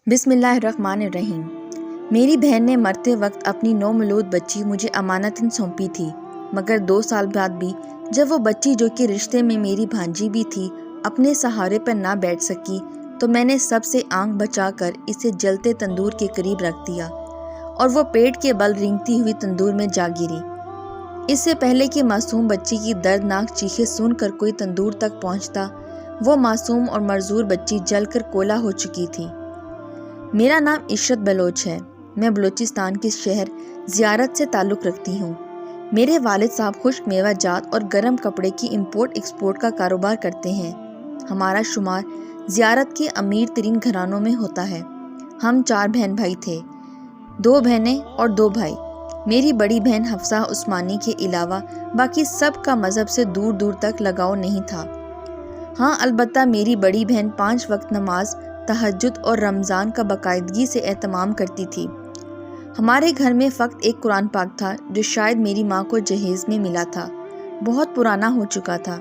بسم اللہ الرحمن الرحیم۔ میری بہن نے مرتے وقت اپنی نومولود بچی مجھے امانتاً سونپی تھی، مگر 2 سال بعد بھی جب وہ بچی جو کہ رشتے میں میری بھانجی بھی تھی اپنے سہارے پر نہ بیٹھ سکی تو میں نے سب سے آنکھ بچا کر اسے جلتے تندور کے قریب رکھ دیا اور وہ پیٹ کے بل رینگتی ہوئی تندور میں جا گری۔ اس سے پہلے کہ معصوم بچی کی دردناک چیخیں سن کر کوئی تندور تک پہنچتا، وہ معصوم اور مرزور بچی جل کر کولا ہو چکی تھی۔ میرا نام عشرت بلوچ ہے۔ میں بلوچستان کے شہر زیارت سے تعلق رکھتی ہوں۔ میرے والد صاحب خشک میوہ جات اور گرم کپڑے کی امپورٹ ایکسپورٹ کا کاروبار کرتے ہیں۔ ہمارا شمار زیارت کے امیر ترین گھرانوں میں ہوتا ہے۔ ہم 4 بہن بھائی تھے، 2 بہنیں اور 2 بھائی۔ میری بڑی بہن حفصہ عثمانی کے علاوہ باقی سب کا مذہب سے دور دور تک لگاؤ نہیں تھا۔ ہاں، البتہ میری بڑی بہن 5 وقت نماز، تہجد اور رمضان کا باقاعدگی سے اہتمام کرتی تھی۔ ہمارے گھر میں فقط ایک قرآن پاک تھا جو شاید میری ماں کو جہیز میں ملا تھا۔ بہت پرانا ہو چکا تھا،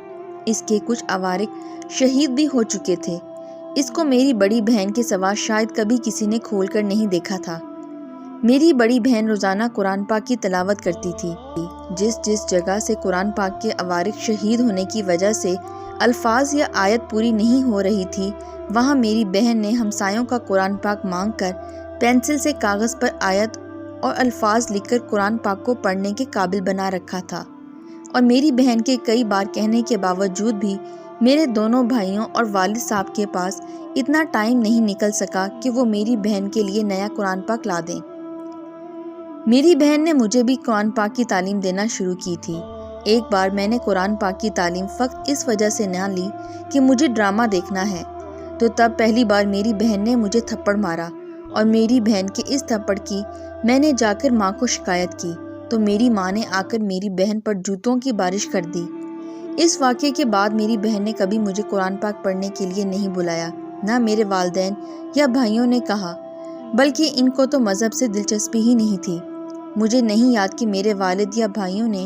اس کے کچھ عوارق شہید بھی ہو چکے تھے۔ اس کو میری بڑی بہن کے سوا شاید کبھی کسی نے کھول کر نہیں دیکھا تھا۔ میری بڑی بہن روزانہ قرآن پاک کی تلاوت کرتی تھی۔ جس جگہ سے قرآن پاک کے عوارق شہید ہونے کی وجہ سے الفاظ یا آیت پوری نہیں ہو رہی تھی، وہاں میری بہن نے ہمسایوں کا قرآن پاک مانگ کر پینسل سے کاغذ پر آیت اور الفاظ لکھ کر قرآن پاک کو پڑھنے کے قابل بنا رکھا تھا، اور میری بہن کے کئی بار کہنے کے باوجود بھی میرے دونوں بھائیوں اور والد صاحب کے پاس اتنا ٹائم نہیں نکل سکا کہ وہ میری بہن کے لیے نیا قرآن پاک لا دیں۔ میری بہن نے مجھے بھی قرآن پاک کی تعلیم دینا شروع کی تھی۔ ایک بار میں نے قرآن پاک کی تعلیم فقط اس وجہ سے نہ لی کہ مجھے ڈرامہ دیکھنا ہے، تو تب پہلی بار میری بہن نے مجھے تھپڑ مارا، اور میری بہن کے اس تھپڑ کی میں نے جا کر ماں کو شکایت کی تو میری ماں نے آ کر میری بہن پر جوتوں کی بارش کر دی۔ اس واقعے کے بعد میری بہن نے کبھی مجھے قرآن پاک پڑھنے کے لیے نہیں بلایا، نہ میرے والدین یا بھائیوں نے کہا، بلکہ ان کو تو مذہب سے دلچسپی ہی نہیں تھی۔ مجھے نہیں یاد کہ میرے والد یا بھائیوں نے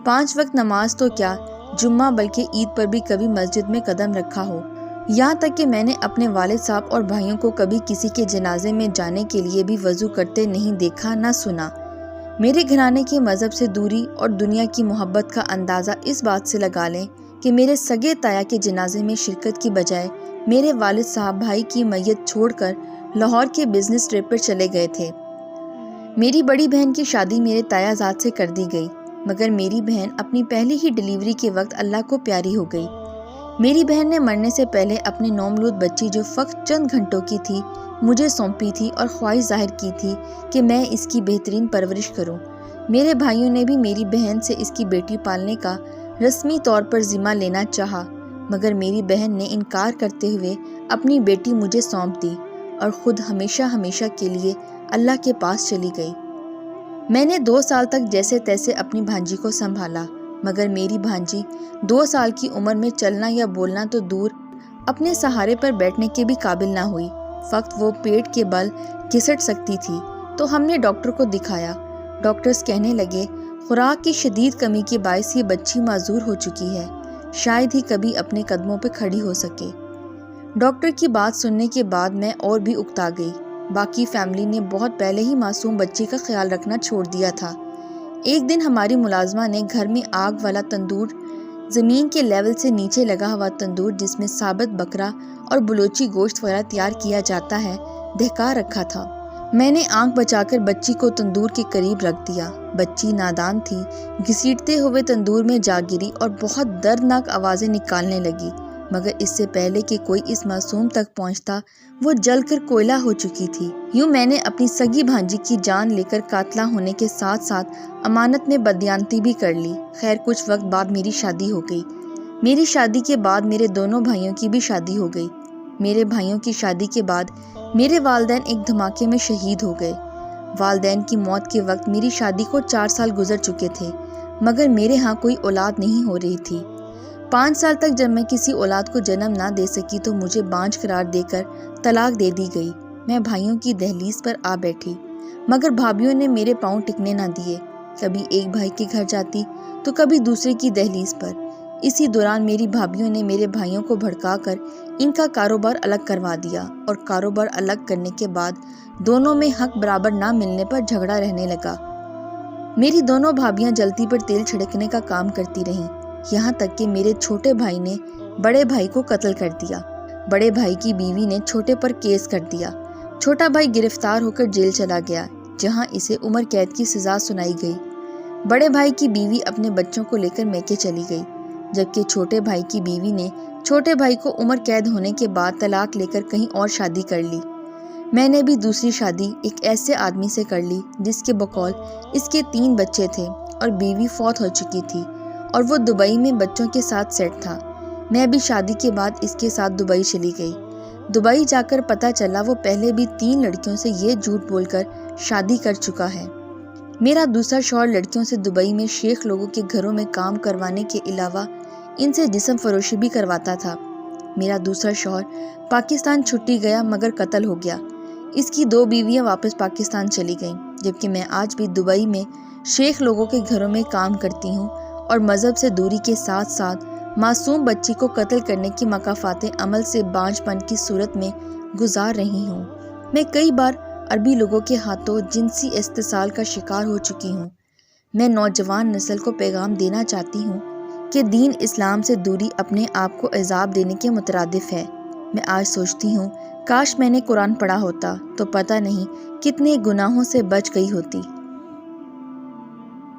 5 وقت نماز تو کیا، جمعہ بلکہ عید پر بھی کبھی مسجد میں قدم رکھا ہو۔ یہاں تک کہ میں نے اپنے والد صاحب اور بھائیوں کو کبھی کسی کے جنازے میں جانے کے لیے بھی وضو کرتے نہیں دیکھا نہ سنا۔ میرے گھرانے کی مذہب سے دوری اور دنیا کی محبت کا اندازہ اس بات سے لگا لیں کہ میرے سگے تایا کے جنازے میں شرکت کی بجائے میرے والد صاحب بھائی کی میت چھوڑ کر لاہور کے بزنس ٹرپ پر چلے گئے تھے۔ میری بڑی بہن کی شادی میرے تایا زاد سے کر دی گئی، مگر میری بہن اپنی پہلی ہی ڈیلیوری کے وقت اللہ کو پیاری ہو گئی۔ میری بہن نے مرنے سے پہلے اپنی نومولود بچی جو فقط چند گھنٹوں کی تھی مجھے سونپی تھی اور خواہش ظاہر کی تھی کہ میں اس کی بہترین پرورش کروں۔ میرے بھائیوں نے بھی میری بہن سے اس کی بیٹی پالنے کا رسمی طور پر ذمہ لینا چاہا، مگر میری بہن نے انکار کرتے ہوئے اپنی بیٹی مجھے سونپ دی اور خود ہمیشہ ہمیشہ کے لیے اللہ کے پاس چلی گئی۔ میں نے 2 سال تک جیسے تیسے اپنی بھانجی کو سنبھالا، مگر میری بھانجی 2 سال کی عمر میں چلنا یا بولنا تو دور، اپنے سہارے پر بیٹھنے کے بھی قابل نہ ہوئی۔ فقط وہ پیٹ کے بل گھسٹ سکتی تھی، تو ہم نے ڈاکٹر کو دکھایا۔ ڈاکٹرز کہنے لگے خوراک کی شدید کمی کے باعث یہ بچی معذور ہو چکی ہے، شاید ہی کبھی اپنے قدموں پہ کھڑی ہو سکے۔ ڈاکٹر کی بات سننے کے بعد میں اور بھی اکتا گئی۔ باقی فیملی نے بہت پہلے ہی معصوم بچی کا خیال رکھنا چھوڑ دیا تھا۔ ایک دن ہماری ملازمہ نے گھر میں آگ والا تندور، زمین کے لیول سے نیچے لگا ہوا تندور جس میں ثابت بکرا اور بلوچی گوشت وغیرہ تیار کیا جاتا ہے، دہکا رکھا تھا۔ میں نے آنکھ بچا کر بچی کو تندور کے قریب رکھ دیا۔ بچی نادان تھی، گھسیٹتے ہوئے تندور میں جا گری اور بہت دردناک آوازیں نکالنے لگی، مگر اس سے پہلے کہ کوئی اس معصوم تک پہنچتا وہ جل کر کوئلہ ہو چکی تھی۔ یوں میں نے اپنی سگی بھانجی کی جان لے کر قاتلہ ہونے کے ساتھ ساتھ امانت میں بددیانتی بھی کر لی۔ خیر، کچھ وقت بعد میری شادی ہو گئی۔ میری شادی کے بعد میرے دونوں بھائیوں کی بھی شادی ہو گئی۔ میرے بھائیوں کی شادی کے بعد میرے والدین ایک دھماکے میں شہید ہو گئے۔ والدین کی موت کے وقت میری شادی کو 4 سال گزر چکے تھے، مگر میرے ہاں کوئی اولاد نہیں ہو رہی تھی۔ 5 سال تک جب میں کسی اولاد کو جنم نہ دے سکی تو مجھے بانجھ قرار دے کر طلاق دے دی گئی۔ میں بھائیوں کی دہلیز پر آ بیٹھی، مگر بھابھیوں نے میرے پاؤں ٹکنے نہ دیے۔ کبھی ایک بھائی کے گھر جاتی تو کبھی دوسرے کی دہلیز پر۔ اسی دوران میری بھابھیوں نے میرے بھائیوں کو بھڑکا کر ان کا کاروبار الگ کروا دیا اور کاروبار الگ کرنے کے بعد دونوں میں حق برابر نہ ملنے پر جھگڑا رہنے لگا۔ میری دونوں بھابھیاں جلتی پر تیل چھڑکنے کا کام کرتی رہیں، یہاں تک کہ میرے چھوٹے بھائی نے بڑے بھائی کو قتل کر دیا۔ بڑے بھائی کی بیوی نے چھوٹے پر کیس کر دیا۔ چھوٹا بھائی گرفتار ہو کر جیل چلا گیا، جہاں اسے عمر قید کی سزا سنائی گئی۔ بڑے بھائی کی بیوی اپنے بچوں کو لے کر میکے چلی گئی، جبکہ چھوٹے بھائی کی بیوی نے چھوٹے بھائی کو عمر قید ہونے کے بعد طلاق لے کر کہیں اور شادی کر لی۔ میں نے بھی دوسری شادی ایک ایسے آدمی سے کر لی جس کے بقول اس کے 3 بچے تھے اور بیوی فوت ہو چکی تھی اور وہ دبئی میں بچوں کے ساتھ سیٹ تھا۔ میں بھی شادی کے بعد اس کے ساتھ دبئی چلی گئی۔ دبئی جا کر پتہ چلا وہ پہلے بھی 3 لڑکیوں سے یہ جھوٹ بول کر شادی کر چکا ہے۔ میرا دوسرا شوہر لڑکیوں سے دبئی میں شیخ لوگوں کے گھروں میں کام کروانے کے علاوہ ان سے جسم فروشی بھی کرواتا تھا۔ میرا دوسرا شوہر پاکستان چھٹی گیا مگر قتل ہو گیا۔ اس کی 2 بیویاں واپس پاکستان چلی گئیں، جبکہ میں آج بھی دبئی میں شیخ لوگوں کے گھروں میں کام کرتی ہوں اور مذہب سے دوری کے ساتھ ساتھ معصوم بچی کو قتل کرنے کی مکافات عمل سے بانجھ پن کی صورت میں گزار رہی ہوں۔ میں کئی بار عربی لوگوں کے ہاتھوں جنسی استحصال کا شکار ہو چکی ہوں۔ میں نوجوان نسل کو پیغام دینا چاہتی ہوں کہ دین اسلام سے دوری اپنے آپ کو عذاب دینے کے مترادف ہے۔ میں آج سوچتی ہوں کاش میں نے قرآن پڑھا ہوتا تو پتہ نہیں کتنے گناہوں سے بچ گئی ہوتی۔